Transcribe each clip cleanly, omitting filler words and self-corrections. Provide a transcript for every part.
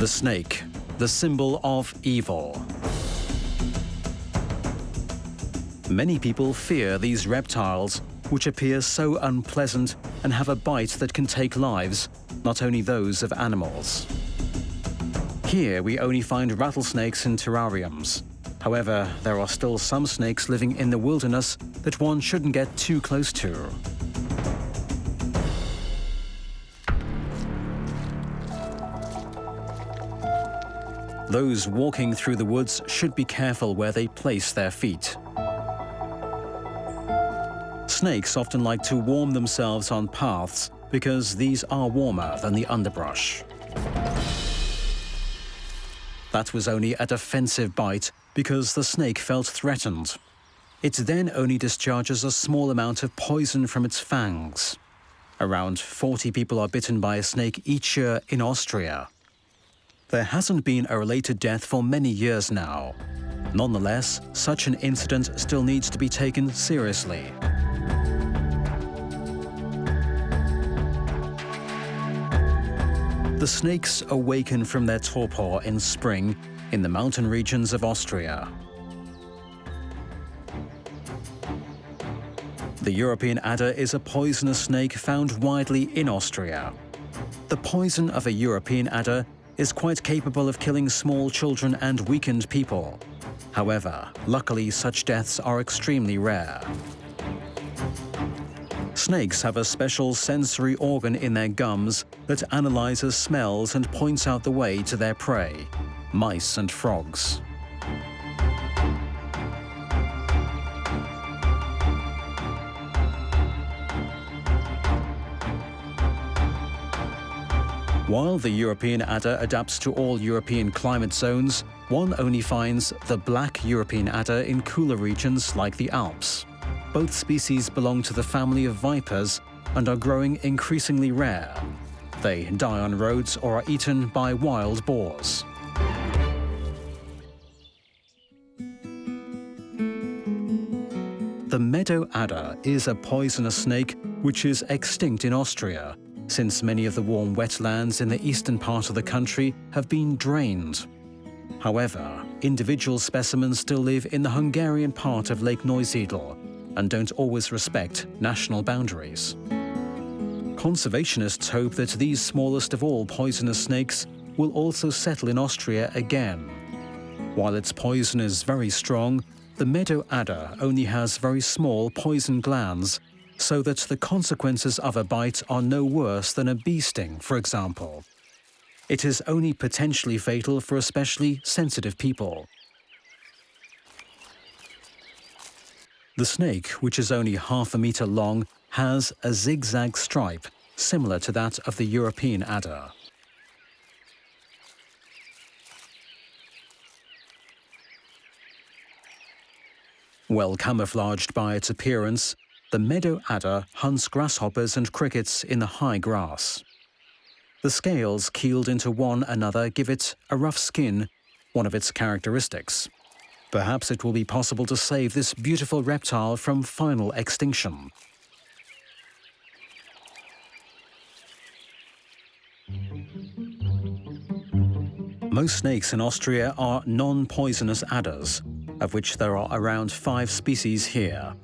The snake, the symbol of evil. Many people fear these reptiles, which appear so unpleasant and have a bite that can take lives, not only those of animals. Here we only find rattlesnakes in terrariums. However, there are still some snakes living in the wilderness that one shouldn't get too close to. Those walking through the woods should be careful where they place their feet. Snakes often like to warm themselves on paths because these are warmer than the underbrush. That was only a defensive bite because the snake felt threatened. It then only discharges a small amount of poison from its fangs. Around 40 people are bitten by a snake each year in Austria. There hasn't been a related death for many years now. Nonetheless, such an incident still needs to be taken seriously. The snakes awaken from their torpor in spring in the mountain regions of Austria. The European adder is a poisonous snake found widely in Austria. The poison of a European adder is quite capable of killing small children and weakened people. However, luckily such deaths are extremely rare. Snakes have a special sensory organ in their gums that analyzes smells and points out the way to their prey, mice and frogs. While the European adder adapts to all European climate zones, one only finds the black European adder in cooler regions like the Alps. Both species belong to the family of vipers and are growing increasingly rare. They die on roads or are eaten by wild boars. The meadow adder is a poisonous snake which is extinct in Austria, since many of the warm wetlands in the eastern part of the country have been drained. However, individual specimens still live in the Hungarian part of Lake Neusiedl and don't always respect national boundaries. Conservationists hope that these smallest of all poisonous snakes will also settle in Austria again. While its poison is very strong, the meadow adder only has very small poison glands, so that the consequences of a bite are no worse than a bee sting, for example. It is only potentially fatal for especially sensitive people. The snake, which is only half a meter long, has a zigzag stripe, similar to that of the European adder. Well camouflaged by its appearance, the meadow adder hunts grasshoppers and crickets in the high grass. The scales keeled into one another give it a rough skin, one of its characteristics. Perhaps it will be possible to save this beautiful reptile from final extinction. Most snakes in Austria are non-poisonous adders, of which there are around 5 species here.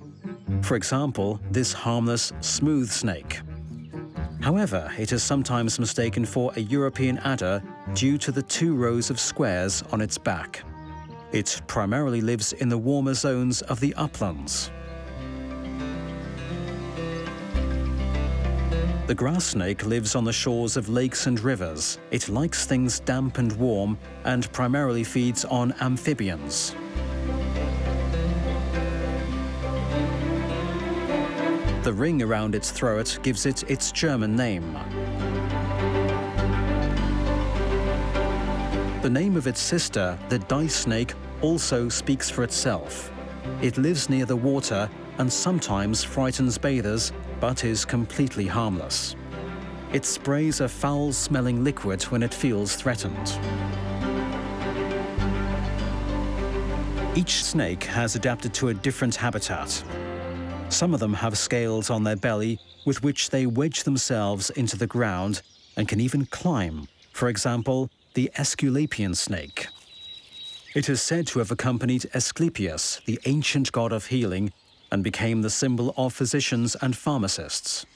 For example, this harmless smooth snake. However, it is sometimes mistaken for a European adder due to the 2 rows of squares on its back. It primarily lives in the warmer zones of the uplands. The grass snake lives on the shores of lakes and rivers. It likes things damp and warm and primarily feeds on amphibians. The ring around its throat gives it its German name. The name of its sister, the dice snake, also speaks for itself. It lives near the water and sometimes frightens bathers, but is completely harmless. It sprays a foul-smelling liquid when it feels threatened. Each snake has adapted to a different habitat. Some of them have scales on their belly with which they wedge themselves into the ground and can even climb. For example, the Aesculapian snake. It is said to have accompanied Asclepius, the ancient god of healing, and became the symbol of physicians and pharmacists.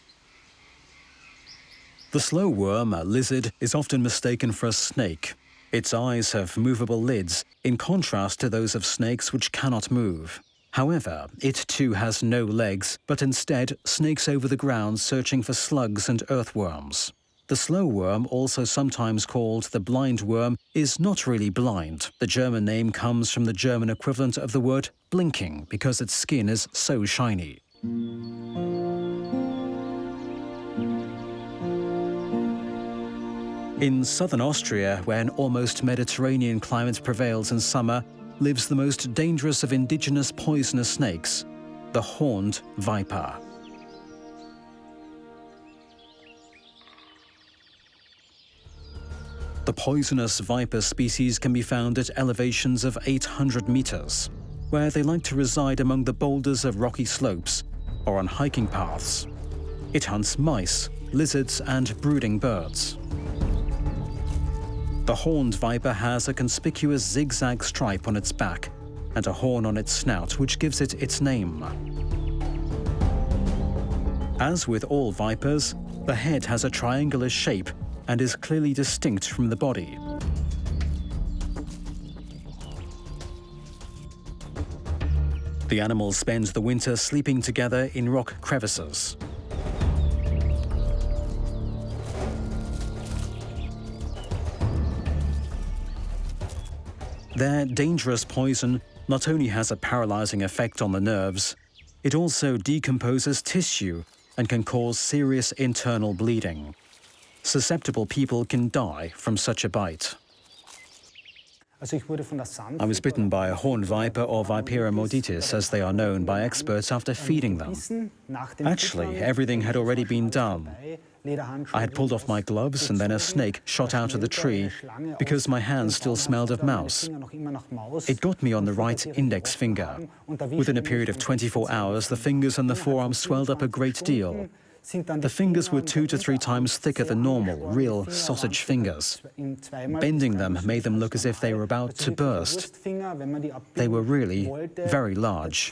The slow worm, a lizard, is often mistaken for a snake. Its eyes have movable lids, in contrast to those of snakes which cannot move. However, it too has no legs, but instead snakes over the ground searching for slugs and earthworms. The slow worm, also sometimes called the blind worm, is not really blind. The German name comes from the German equivalent of the word blinking, because its skin is so shiny. In southern Austria, where an almost Mediterranean climate prevails in summer, lives the most dangerous of indigenous poisonous snakes, the horned viper. The poisonous viper species can be found at elevations of 800 meters, where they like to reside among the boulders of rocky slopes or on hiking paths. It hunts mice, lizards, and brooding birds. The horned viper has a conspicuous zigzag stripe on its back and a horn on its snout, which gives it its name. As with all vipers, the head has a triangular shape and is clearly distinct from the body. The animals spend the winter sleeping together in rock crevices. Their dangerous poison not only has a paralyzing effect on the nerves, it also decomposes tissue and can cause serious internal bleeding. Susceptible people can die from such a bite. I was bitten by a horned viper, or Vipera morditis, as they are known by experts, after feeding them. Actually, everything had already been done. I had pulled off my gloves, and then a snake shot out of the tree because my hands still smelled of mouse. It got me on the right index finger. Within a period of 24 hours, the fingers and the forearm swelled up a great deal. The fingers were 2 to 3 times thicker than normal, real sausage fingers. Bending them made them look as if they were about to burst. They were really very large.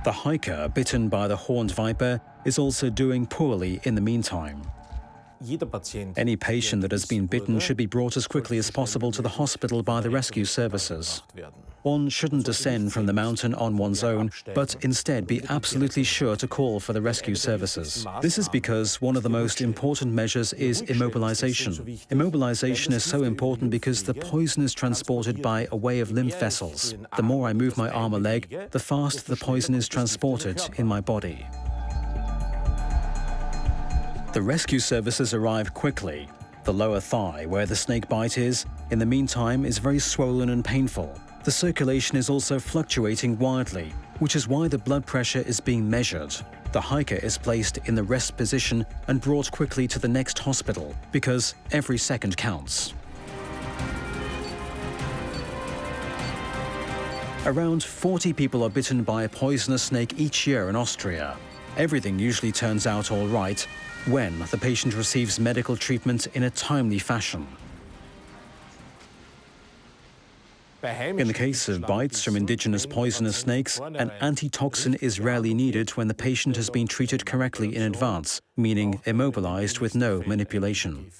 The hiker bitten by the horned viper is also doing poorly in the meantime. Any patient that has been bitten should be brought as quickly as possible to the hospital by the rescue services. One shouldn't descend from the mountain on one's own, but instead be absolutely sure to call for the rescue services. This is because one of the most important measures is immobilization. Immobilization is so important because the poison is transported by a way of lymph vessels. The more I move my arm or leg, the faster the poison is transported in my body. The rescue services arrive quickly. The lower thigh, where the snake bite is, in the meantime is very swollen and painful. The circulation is also fluctuating wildly, which is why the blood pressure is being measured. The hiker is placed in the rest position and brought quickly to the next hospital, because every second counts. Around 40 people are bitten by a poisonous snake each year in Austria. Everything usually turns out all right when the patient receives medical treatment in a timely fashion. In the case of bites from indigenous poisonous snakes, an antitoxin is rarely needed when the patient has been treated correctly in advance, meaning immobilized with no manipulation.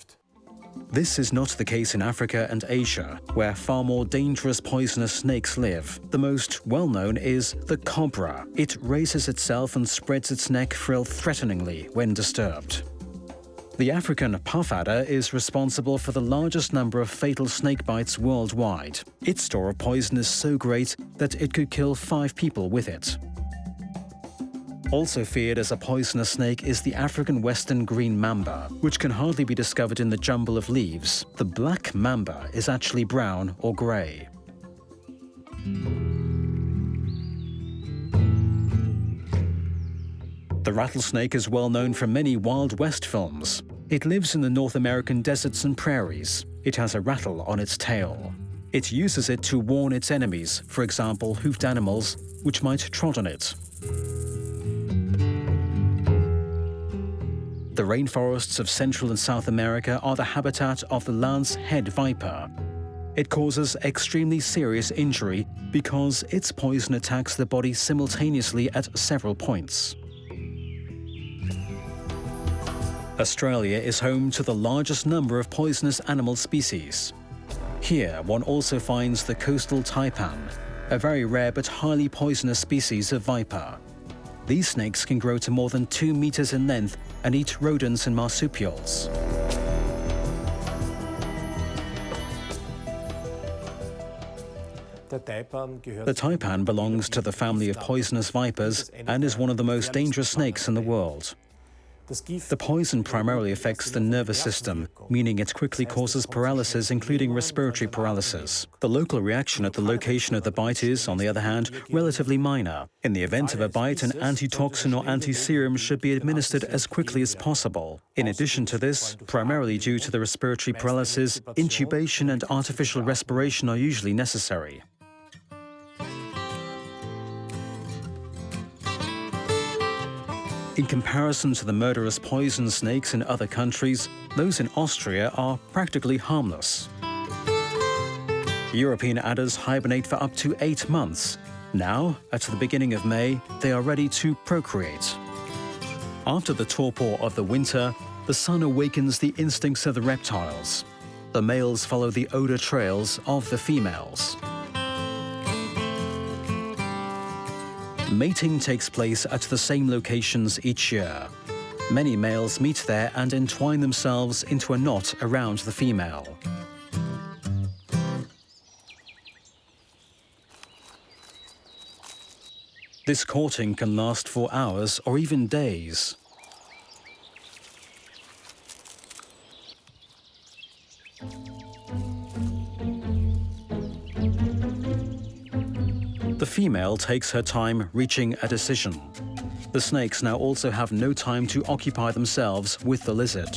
This is not the case in Africa and Asia, where far more dangerous poisonous snakes live. The most well-known is the cobra. It raises itself and spreads its neck frill-threateningly when disturbed. The African puff adder is responsible for the largest number of fatal snake bites worldwide. Its store of poison is so great that it could kill 5 people with it. Also feared as a poisonous snake is the African western green mamba, which can hardly be discovered in the jumble of leaves. The black mamba is actually brown or grey. The rattlesnake is well known from many Wild West films. It lives in the North American deserts and prairies. It has a rattle on its tail. It uses it to warn its enemies, for example, hoofed animals, which might trot on it. The rainforests of Central and South America are the habitat of the lance head viper. It causes extremely serious injury because its poison attacks the body simultaneously at several points. Australia is home to the largest number of poisonous animal species. Here, one also finds the coastal taipan, a very rare but highly poisonous species of viper. These snakes can grow to more than 2 meters in length and eat rodents and marsupials. The taipan belongs to the family of poisonous vipers and is one of the most dangerous snakes in the world. The poison primarily affects the nervous system, meaning it quickly causes paralysis, including respiratory paralysis. The local reaction at the location of the bite is, on the other hand, relatively minor. In the event of a bite, an antitoxin or antiserum should be administered as quickly as possible. In addition to this, primarily due to the respiratory paralysis, intubation and artificial respiration are usually necessary. In comparison to the murderous poison snakes in other countries, those in Austria are practically harmless. European adders hibernate for up to 8 months. Now, at the beginning of May, they are ready to procreate. After the torpor of the winter, the sun awakens the instincts of the reptiles. The males follow the odor trails of the females. Mating takes place at the same locations each year. Many males meet there and entwine themselves into a knot around the female. This courting can last for hours or even days. The female takes her time reaching a decision. The snakes now also have no time to occupy themselves with the lizard.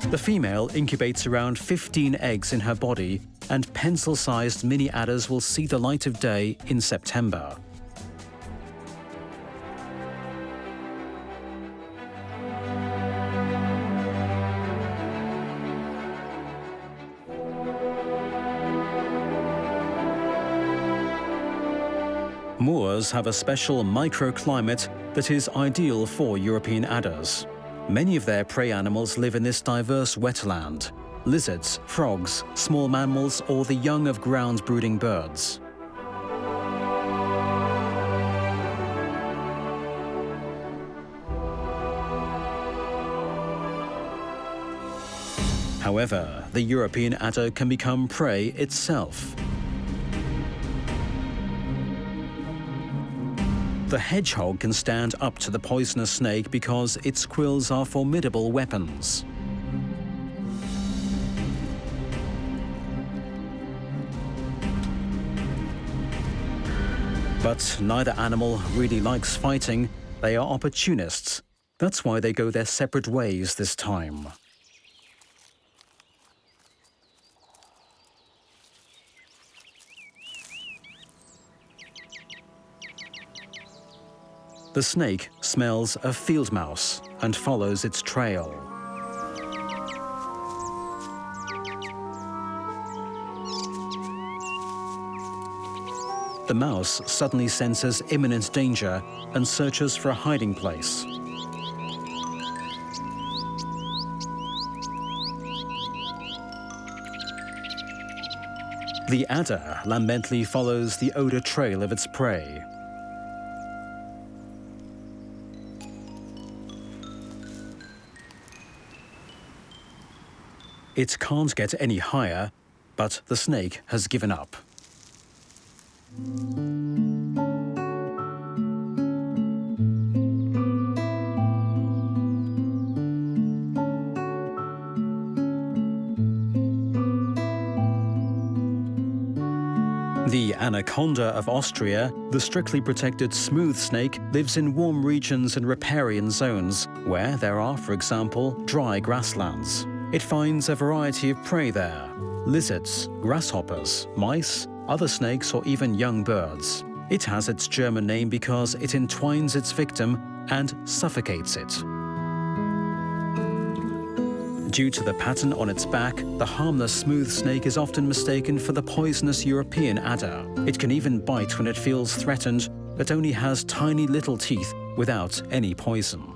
The female incubates around 15 eggs in her body, and pencil-sized mini adders will see the light of day in September. Moors have a special microclimate that is ideal for European adders. Many of their prey animals live in this diverse wetland: lizards, frogs, small mammals, or the young of ground-brooding birds. However, the European adder can become prey itself. The hedgehog can stand up to the poisonous snake because its quills are formidable weapons. But neither animal really likes fighting. They are opportunists. That's why they go their separate ways this time. The snake smells a field mouse and follows its trail. The mouse suddenly senses imminent danger and searches for a hiding place. The adder lambently follows the odor trail of its prey. It can't get any higher, but the snake has given up. The anaconda of Austria, the strictly protected smooth snake, lives in warm regions and riparian zones, where there are, for example, dry grasslands. It finds a variety of prey there: lizards, grasshoppers, mice, other snakes, or even young birds. It has its German name because it entwines its victim and suffocates it. Due to the pattern on its back, the harmless smooth snake is often mistaken for the poisonous European adder. It can even bite when it feels threatened, but only has tiny little teeth without any poison.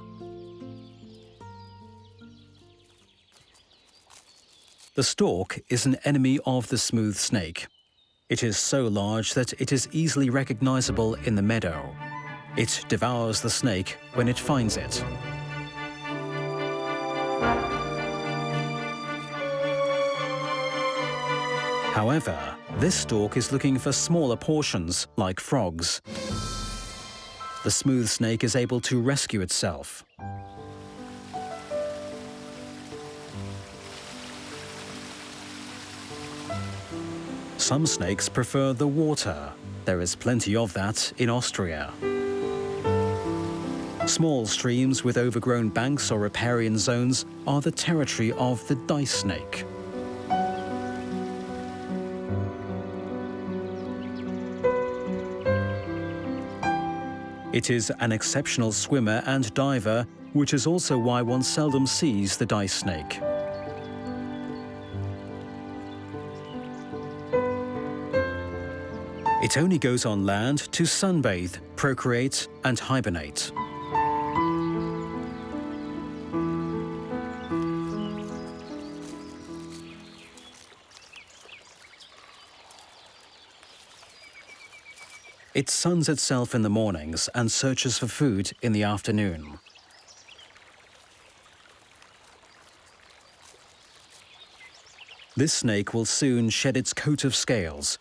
The stork is an enemy of the smooth snake. It is so large that it is easily recognizable in the meadow. It devours the snake when it finds it. However, this stork is looking for smaller portions, like frogs. The smooth snake is able to rescue itself. Some snakes prefer the water. There is plenty of that in Austria. Small streams with overgrown banks or riparian zones are the territory of the dice snake. It is an exceptional swimmer and diver, which is also why one seldom sees the dice snake. It only goes on land to sunbathe, procreate, and hibernate. It suns itself in the mornings and searches for food in the afternoon. This snake will soon shed its coat of scales.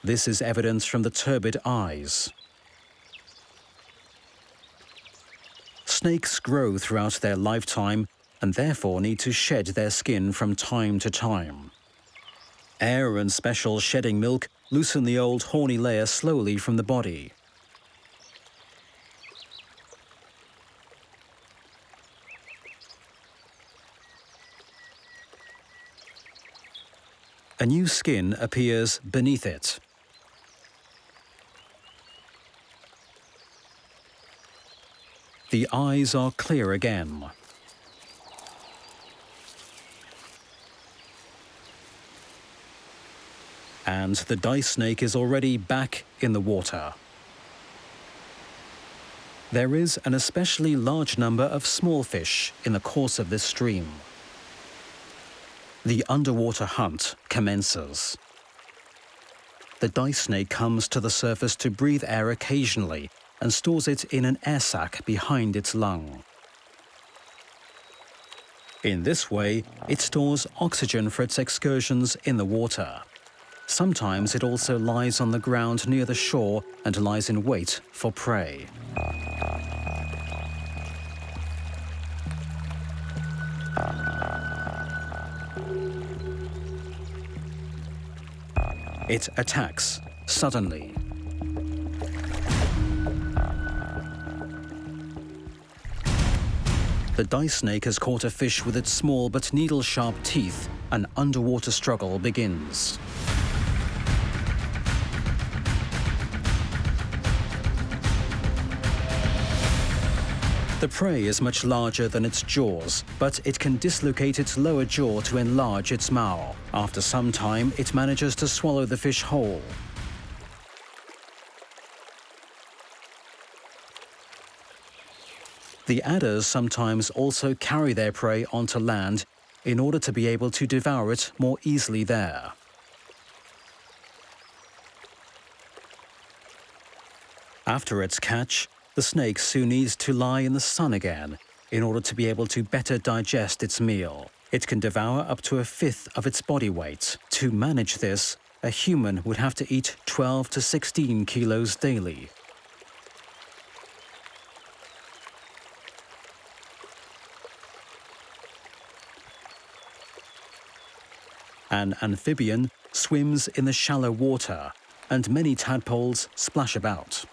This is evident from the turbid eyes. Snakes grow throughout their lifetime and therefore need to shed their skin from time to time. Air and special shedding milk loosen the old horny layer slowly from the body. A new skin appears beneath it. The eyes are clear again. And the dice snake is already back in the water. There is an especially large number of small fish in the course of this stream. The underwater hunt commences. The dice snake comes to the surface to breathe air occasionally and stores it in an air sac behind its lung. In this way, it stores oxygen for its excursions in the water. Sometimes it also lies on the ground near the shore and lies in wait for prey. It attacks suddenly. The dice snake has caught a fish with its small but needle-sharp teeth. An underwater struggle begins. The prey is much larger than its jaws, but it can dislocate its lower jaw to enlarge its maw. After some time, it manages to swallow the fish whole. The adders sometimes also carry their prey onto land in order to be able to devour it more easily there. After its catch, the snake soon needs to lie in the sun again in order to be able to better digest its meal. It can devour up to a fifth of its body weight. To manage this, a human would have to eat 12 to 16 kilos daily. An amphibian swims in the shallow water, and many tadpoles splash about.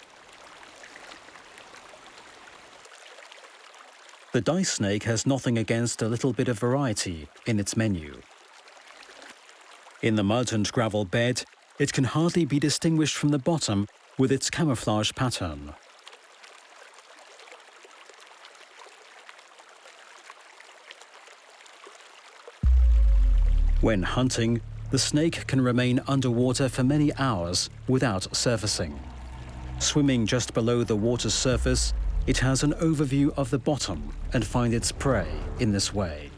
The dice snake has nothing against a little bit of variety in its menu. In the mud and gravel bed, it can hardly be distinguished from the bottom with its camouflage pattern. When hunting, the snake can remain underwater for many hours without surfacing. Swimming just below the water's surface, it has an overview of the bottom and finds its prey in this way.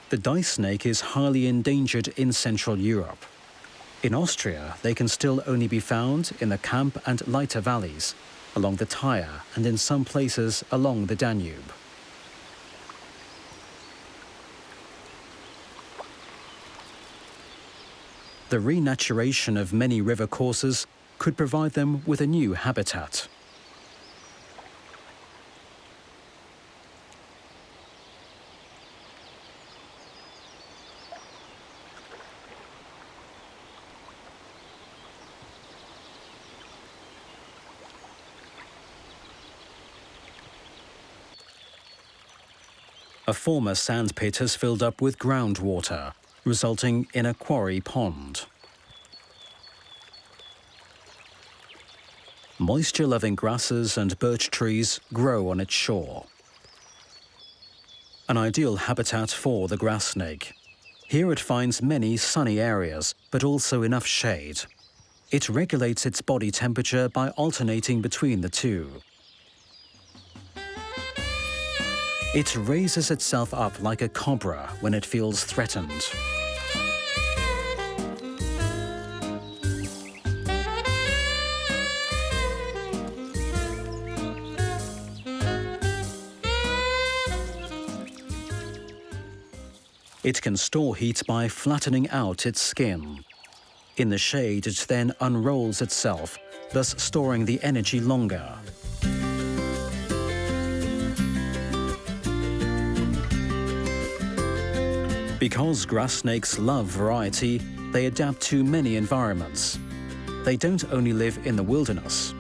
The dice snake is highly endangered in Central Europe. In Austria, they can still only be found in the Kamp and Leitha valleys, along the Thaya and in some places along the Danube. The renaturation of many river courses could provide them with a new habitat. A former sand pit has filled up with groundwater, resulting in a quarry pond. Moisture-loving grasses and birch trees grow on its shore. An ideal habitat for the grass snake. Here it finds many sunny areas, but also enough shade. It regulates its body temperature by alternating between the two. It raises itself up like a cobra when it feels threatened. It can store heat by flattening out its skin. In the shade, it then unrolls itself, thus storing the energy longer. Because grass snakes love variety, they adapt to many environments. They don't only live in the wilderness.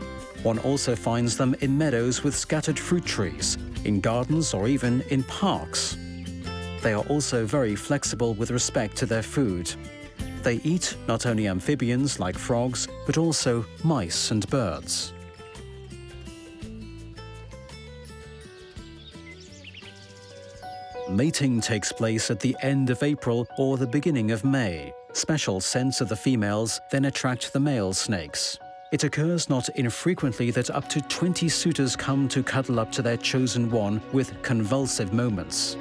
One also finds them in meadows with scattered fruit trees, in gardens or even in parks. They are also very flexible with respect to their food. They eat not only amphibians like frogs, but also mice and birds. Mating takes place at the end of April or the beginning of May. Special scents of the females then attract the male snakes. It occurs not infrequently that up to 20 suitors come to cuddle up to their chosen one with convulsive moments.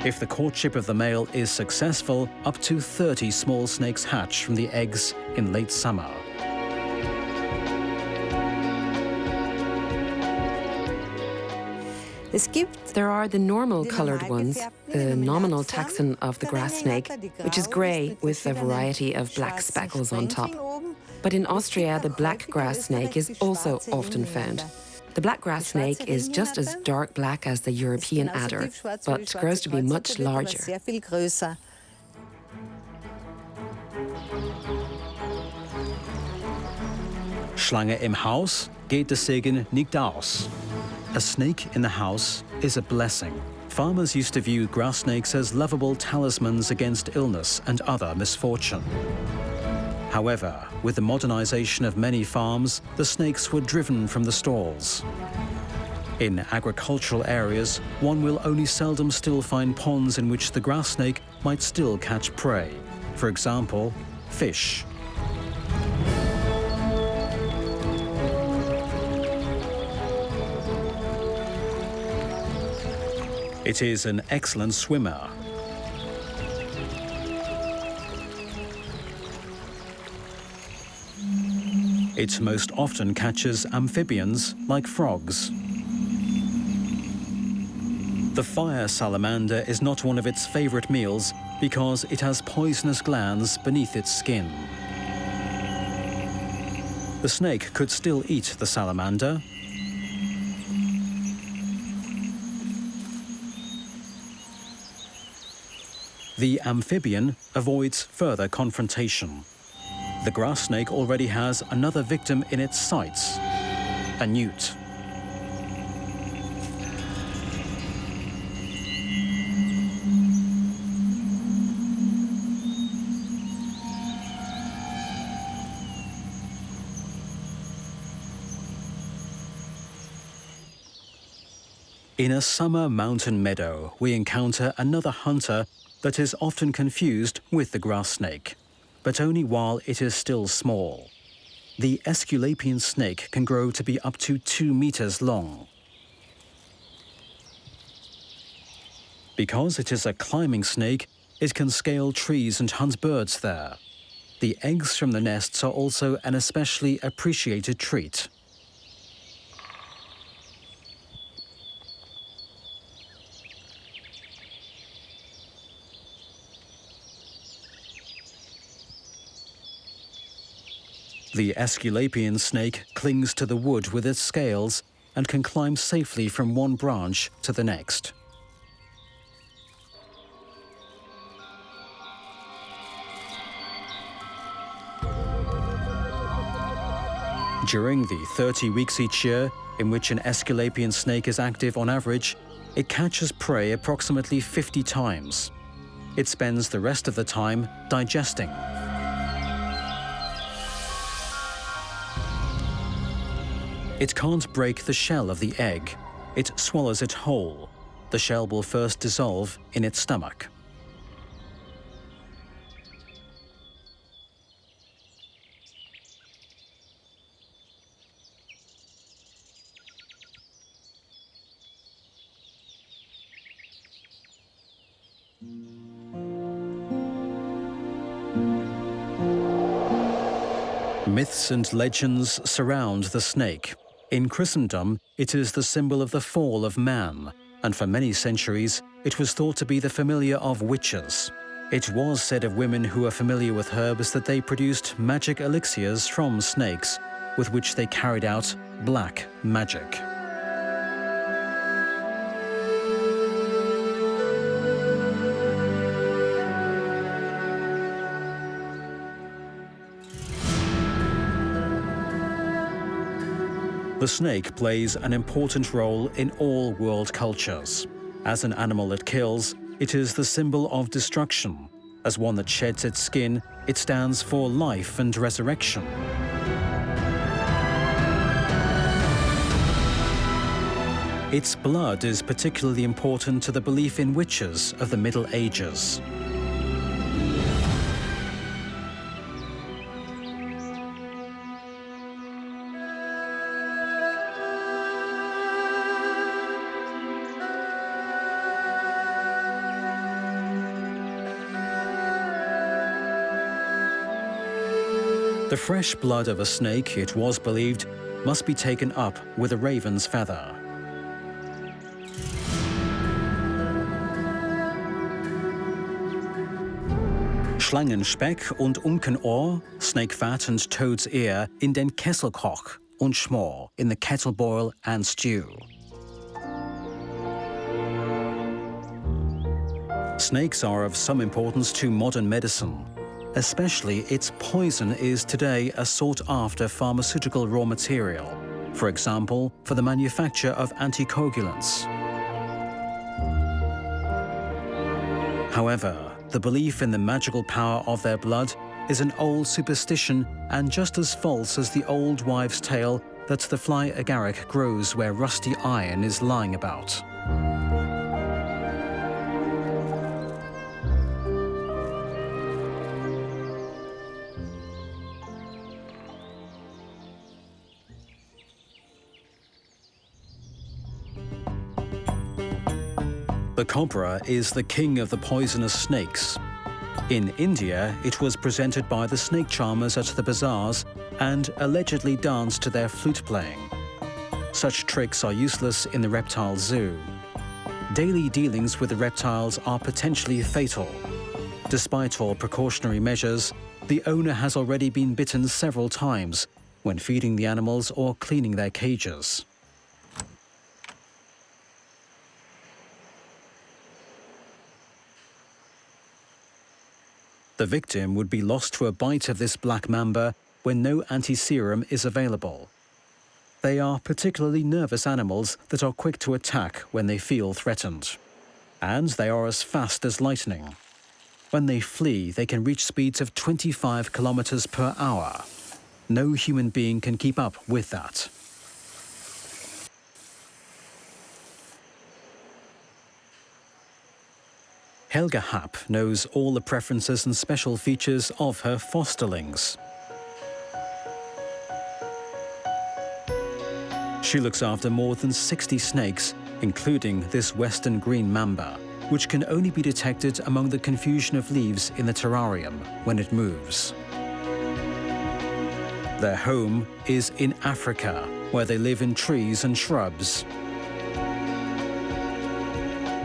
If the courtship of the male is successful, up to 30 small snakes hatch from the eggs in late summer. There are the normal colored ones, the nominal taxon of the grass snake, which is grey with a variety of black speckles on top. But in Austria, the black grass snake is also often found. The black grass snake is just as dark black as the European adder, but grows to be much larger. Schlange im Haus geht der Segen nicht aus. A snake in the house is a blessing. Farmers used to view grass snakes as lovable talismans against illness and other misfortune. However, with the modernization of many farms, the snakes were driven from the stalls. In agricultural areas, one will only seldom still find ponds in which the grass snake might still catch prey. For example, fish. It is an excellent swimmer. It most often catches amphibians like frogs. The fire salamander is not one of its favorite meals because it has poisonous glands beneath its skin. The snake could still eat the salamander. The amphibian avoids further confrontation. The grass snake already has another victim in its sights, a newt. In a summer mountain meadow, we encounter another hunter that is often confused with the grass snake, but only while it is still small. The Aesculapian snake can grow to be up to 2 meters long. Because it is a climbing snake, it can scale trees and hunt birds there. The eggs from the nests are also an especially appreciated treat. The Aesculapian snake clings to the wood with its scales and can climb safely from one branch to the next. During the 30 weeks each year in which an Aesculapian snake is active on average, it catches prey approximately 50 times. It spends the rest of the time digesting. It can't break the shell of the egg. It swallows it whole. The shell will first dissolve in its stomach. Myths and legends surround the snake. In Christendom, it is the symbol of the fall of man, and for many centuries, it was thought to be the familiar of witches. It was said of women who are familiar with herbs that they produced magic elixirs from snakes, with which they carried out black magic. The snake plays an important role in all world cultures. As an animal that kills, it is the symbol of destruction. As one that sheds its skin, it stands for life and resurrection. Its blood is particularly important to the belief in witches of the Middle Ages. The fresh blood of a snake, it was believed, must be taken up with a raven's feather. Schlangenspeck und Unkenohr, snake fat and toad's ear, in den Kesselkoch und Schmor, in the kettle boil and stew. Snakes are of some importance to modern medicine. Especially its poison is today a sought-after pharmaceutical raw material, for example, for the manufacture of anticoagulants. However, the belief in the magical power of their blood is an old superstition and just as false as the old wives' tale that the fly agaric grows where rusty iron is lying about. The cobra is the king of the poisonous snakes. In India, it was presented by the snake charmers at the bazaars and allegedly danced to their flute playing. Such tricks are useless in the reptile zoo. Daily dealings with the reptiles are potentially fatal. Despite all precautionary measures, the owner has already been bitten several times when feeding the animals or cleaning their cages. The victim would be lost to a bite of this black mamba when no anti-serum is available. They are particularly nervous animals that are quick to attack when they feel threatened. And they are as fast as lightning. When they flee, they can reach speeds of 25 kilometers per hour. No human being can keep up with that. Helga Happ knows all the preferences and special features of her fosterlings. She looks after more than 60 snakes, including this western green mamba, which can only be detected among the confusion of leaves in the terrarium when it moves. Their home is in Africa, where they live in trees and shrubs.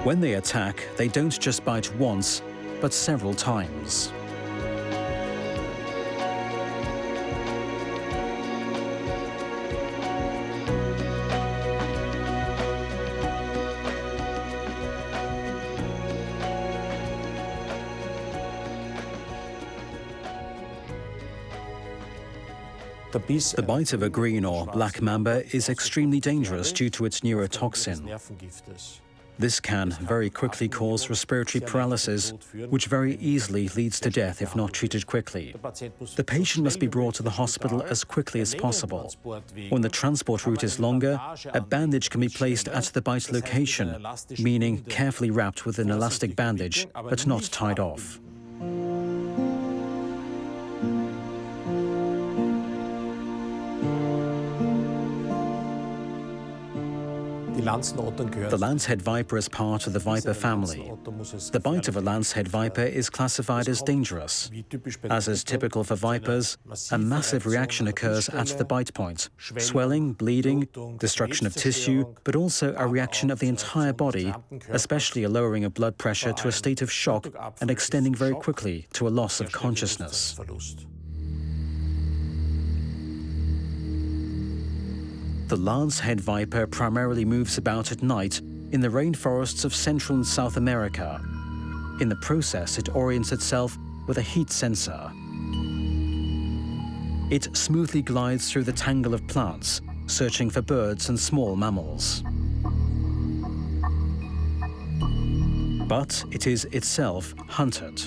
When they attack, they don't just bite once, but several times. The bite of a green or black mamba is extremely dangerous due to its neurotoxin. This can very quickly cause respiratory paralysis, which very easily leads to death if not treated quickly. The patient must be brought to the hospital as quickly as possible. When the transport route is longer, a bandage can be placed at the bite location, meaning carefully wrapped with an elastic bandage, but not tied off. The lancehead viper is part of the viper family. The bite of a lancehead viper is classified as dangerous. As is typical for vipers, a massive reaction occurs at the bite point: swelling, bleeding, destruction of tissue, but also a reaction of the entire body, especially a lowering of blood pressure to a state of shock and extending very quickly to a loss of consciousness. The lancehead viper primarily moves about at night in the rainforests of Central and South America. In the process, it orients itself with a heat sensor. It smoothly glides through the tangle of plants, searching for birds and small mammals. But it is itself hunted.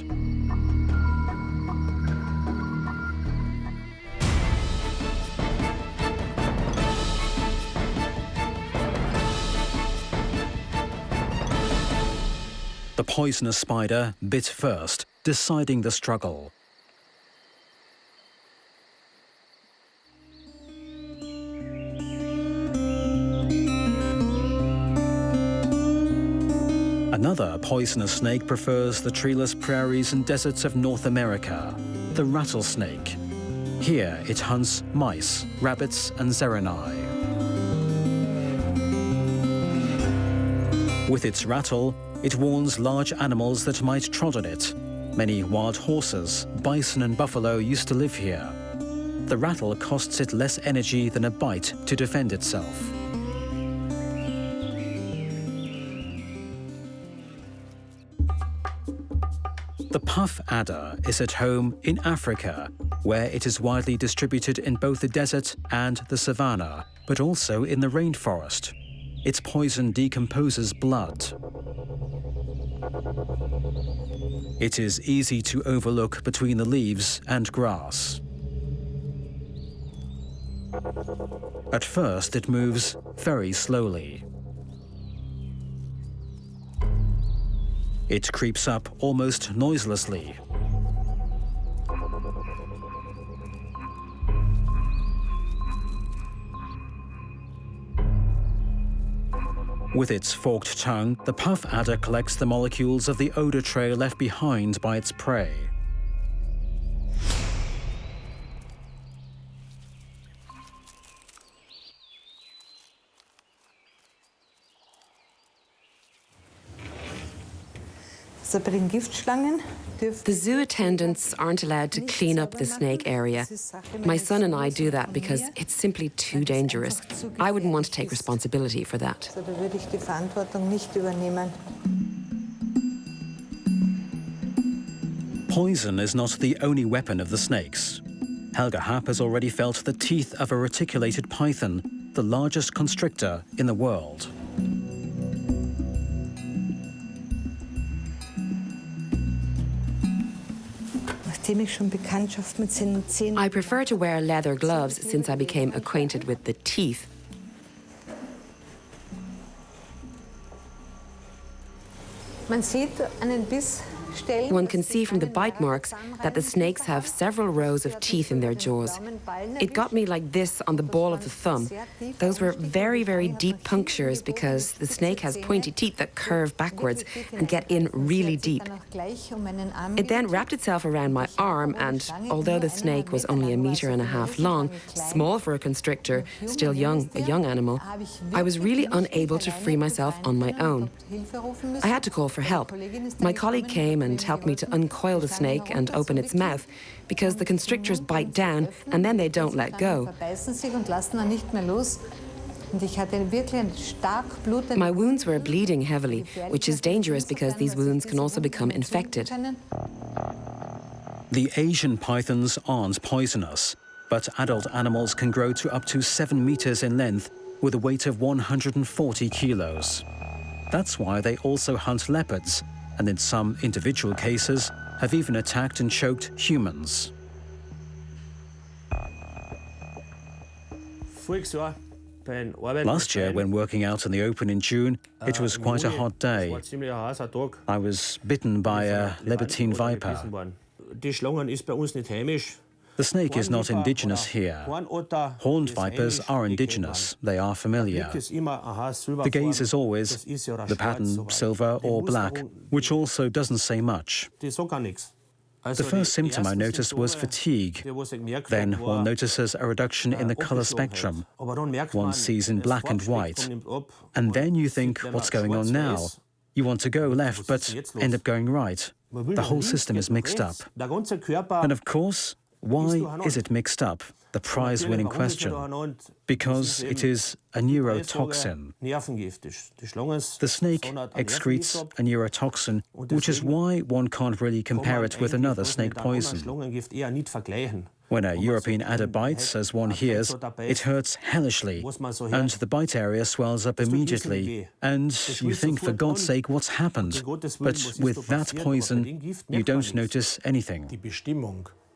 The poisonous spider bit first, deciding the struggle. Another poisonous snake prefers the treeless prairies and deserts of North America, the rattlesnake. Here it hunts mice, rabbits, and zerenae. With its rattle, it warns large animals that might trod on it. Many wild horses, bison and buffalo used to live here. The rattle costs it less energy than a bite to defend itself. The puff adder is at home in Africa, where it is widely distributed in both the desert and the savanna, but also in the rainforest. Its poison decomposes blood. It is easy to overlook between the leaves and grass. At first, it moves very slowly. It creeps up almost noiselessly. With its forked tongue, the puff adder collects the molecules of the odor trail left behind by its prey. The zoo attendants aren't allowed to clean up the snake area. My son and I do that because it's simply too dangerous. I wouldn't want to take responsibility for that. Poison is not the only weapon of the snakes. Helga Happ has already felt the teeth of a reticulated python, the largest constrictor in the world. I prefer to wear leather gloves since I became acquainted with the teeth. One can see from the bite marks that the snakes have several rows of teeth in their jaws. It got me like this on the ball of the thumb. Those were very, very deep punctures because the snake has pointy teeth that curve backwards and get in really deep. It then wrapped itself around my arm, and although the snake was only 1.5 meters long, small for a constrictor, still young, a young animal, I was really unable to free myself on my own. I had to call for help. My colleague came and helped me to uncoil the snake and open its mouth, because the constrictors bite down and then they don't let go. My wounds were bleeding heavily, which is dangerous because these wounds can also become infected. The Asian pythons aren't poisonous, but adult animals can grow to up to 7 meters in length with a weight of 140 kilos. That's why they also hunt leopards, and in some individual cases have even attacked and choked humans. Last year, when working out in the open in June, it was quite a hot day. I was bitten by a Lebertine viper. The snake is not indigenous here. Horned vipers are indigenous. They are familiar. The gaze is always the pattern silver or black, which also doesn't say much. The first symptom I noticed was fatigue. Then one notices a reduction in the color spectrum. One sees in black and white. And then you think, what's going on now? You want to go left, but end up going right. The whole system is mixed up. And of course, why is it mixed up? The prize-winning question. Because it is a neurotoxin. The snake excretes a neurotoxin, which is why one can't really compare it with another snake poison. When a European adder bites, as one hears, it hurts hellishly, and the bite area swells up immediately. And you think, for God's sake, what's happened? But with that poison, you don't notice anything.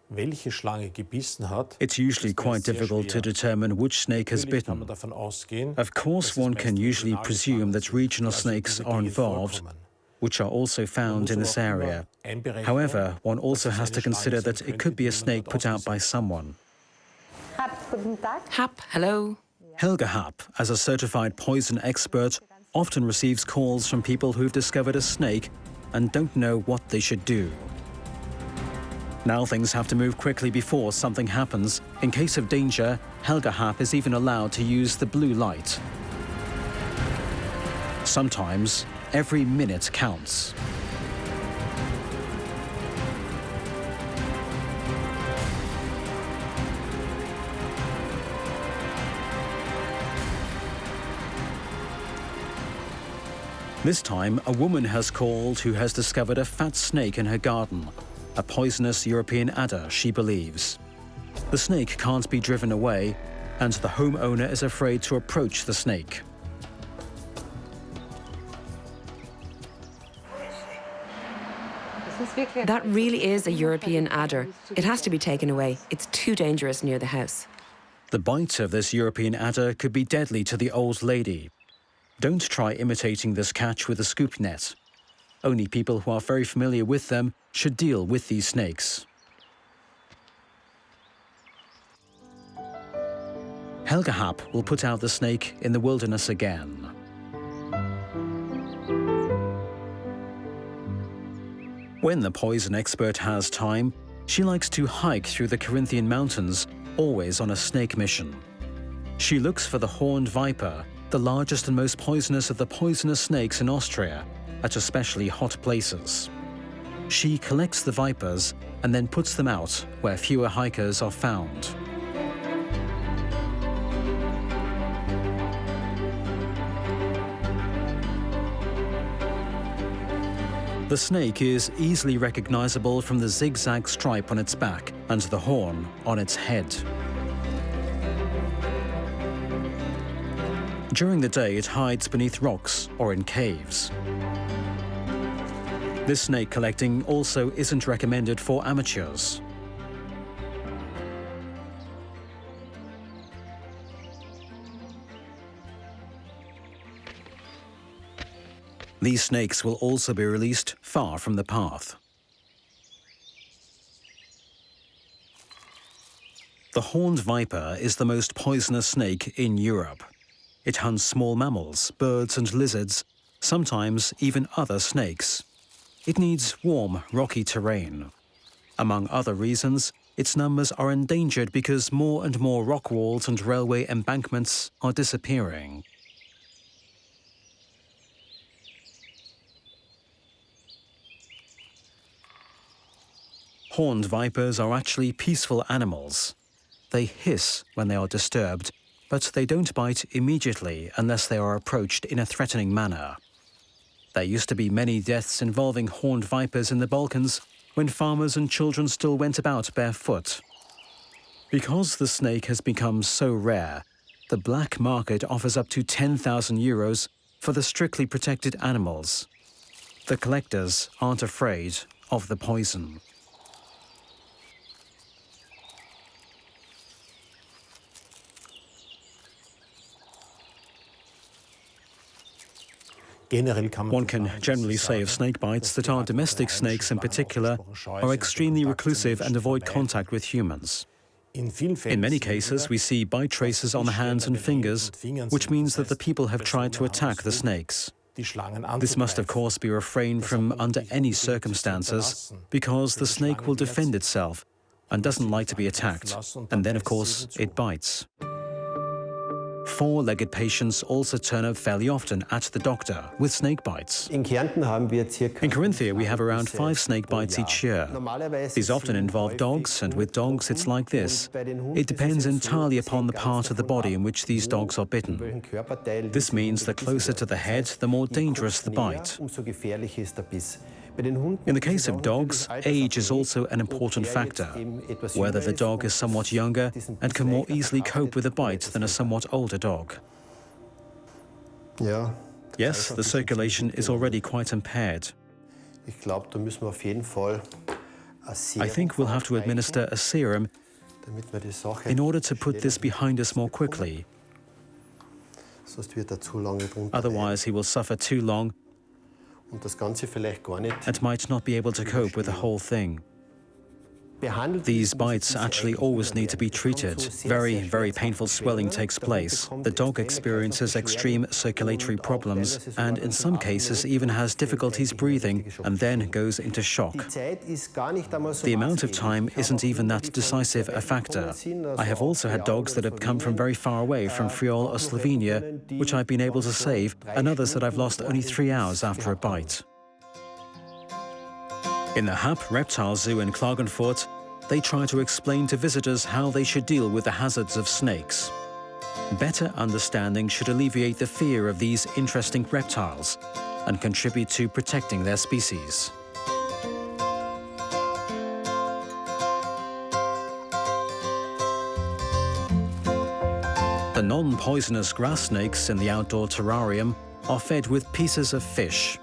It's usually quite difficult to determine which snake has bitten. Of course, one can usually presume that regional snakes are involved, which are also found in this area. However, one also has to consider that it could be a snake put out by someone. Hap, hello. Helga Hap, as a certified poison expert, often receives calls from people who've discovered a snake and don't know what they should do. Now things have to move quickly before something happens. In case of danger, Helga Hap is even allowed to use the blue light. Sometimes, every minute counts. This time, a woman has called who has discovered a fat snake in her garden. A poisonous European adder, she believes. The snake can't be driven away, and the homeowner is afraid to approach the snake. That really is a European adder. It has to be taken away. It's too dangerous near the house. The bite of this European adder could be deadly to the old lady. Don't try imitating this catch with a scoop net. Only people who are very familiar with them should deal with these snakes. Helga Hap will put out the snake in the wilderness again. When the poison expert has time, she likes to hike through the Carinthian mountains, always on a snake mission. She looks for the horned viper, the largest and most poisonous of the poisonous snakes in Austria, at especially hot places. She collects the vipers and then puts them out where fewer hikers are found. The snake is easily recognizable from the zigzag stripe on its back and the horn on its head. During the day, it hides beneath rocks or in caves. This snake collecting also isn't recommended for amateurs. These snakes will also be released far from the path. The horned viper is the most poisonous snake in Europe. It hunts small mammals, birds and lizards, sometimes even other snakes. It needs warm, rocky terrain. Among other reasons, its numbers are endangered because more and more rock walls and railway embankments are disappearing. Horned vipers are actually peaceful animals. They hiss when they are disturbed, but they don't bite immediately unless they are approached in a threatening manner. There used to be many deaths involving horned vipers in the Balkans when farmers and children still went about barefoot. Because the snake has become so rare, the black market offers up to €10,000 for the strictly protected animals. The collectors aren't afraid of the poison. One can generally say of snake bites that our domestic snakes in particular are extremely reclusive and avoid contact with humans. In many cases, we see bite traces on the hands and fingers, which means that the people have tried to attack the snakes. This must, of course, be refrained from under any circumstances, because the snake will defend itself and doesn't like to be attacked, and then, of course, it bites. Four-legged patients also turn up fairly often at the doctor with snake bites. In Carinthia, we have around 5 snake bites each year. These often involve dogs, and with dogs it's like this. It depends entirely upon the part of the body in which these dogs are bitten. This means the closer to the head, the more dangerous the bite. In the case of dogs, age is also an important factor. Whether the dog is somewhat younger and can more easily cope with a bite than a somewhat older dog. Yes, the circulation is already quite impaired. I think we'll have to administer a serum in order to put this behind us more quickly. Otherwise, he will suffer too long and might not be able to cope with the whole thing. These bites actually always need to be treated. Very painful swelling takes place. The dog experiences extreme circulatory problems and in some cases even has difficulties breathing and then goes into shock. The amount of time isn't even that decisive a factor. I have also had dogs that have come from very far away, from Friaul or Slovenia, which I've been able to save, and others that I've lost only 3 hours after a bite. In the Happ Reptile Zoo in Klagenfurt, they try to explain to visitors how they should deal with the hazards of snakes. Better understanding should alleviate the fear of these interesting reptiles and contribute to protecting their species. The non-poisonous grass snakes in the outdoor terrarium are fed with pieces of fish.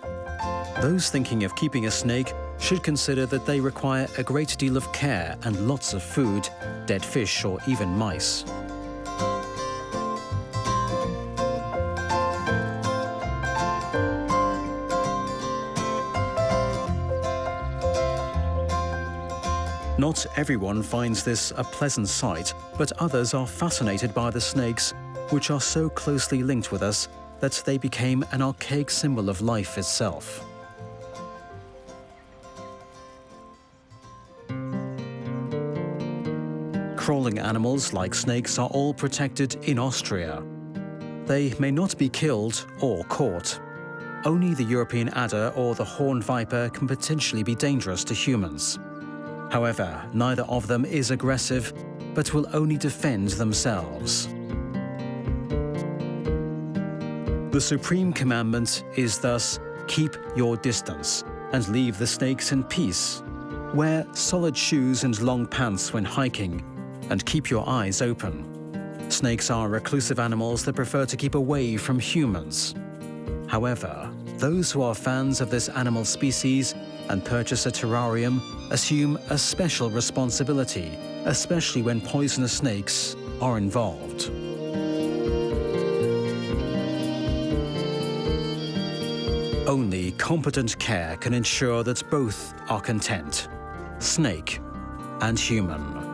Those thinking of keeping a snake should consider that they require a great deal of care and lots of food, dead fish or even mice. Not everyone finds this a pleasant sight, but others are fascinated by the snakes, which are so closely linked with us that they became an archaic symbol of life itself. Crawling animals like snakes are all protected in Austria. They may not be killed or caught. Only the European adder or the horned viper can potentially be dangerous to humans. However, neither of them is aggressive, but will only defend themselves. The supreme commandment is thus, keep your distance and leave the snakes in peace. Wear solid shoes and long pants when hiking, and keep your eyes open. Snakes are reclusive animals that prefer to keep away from humans. However, those who are fans of this animal species and purchase a terrarium assume a special responsibility, especially when poisonous snakes are involved. Only competent care can ensure that both are content, snake and human.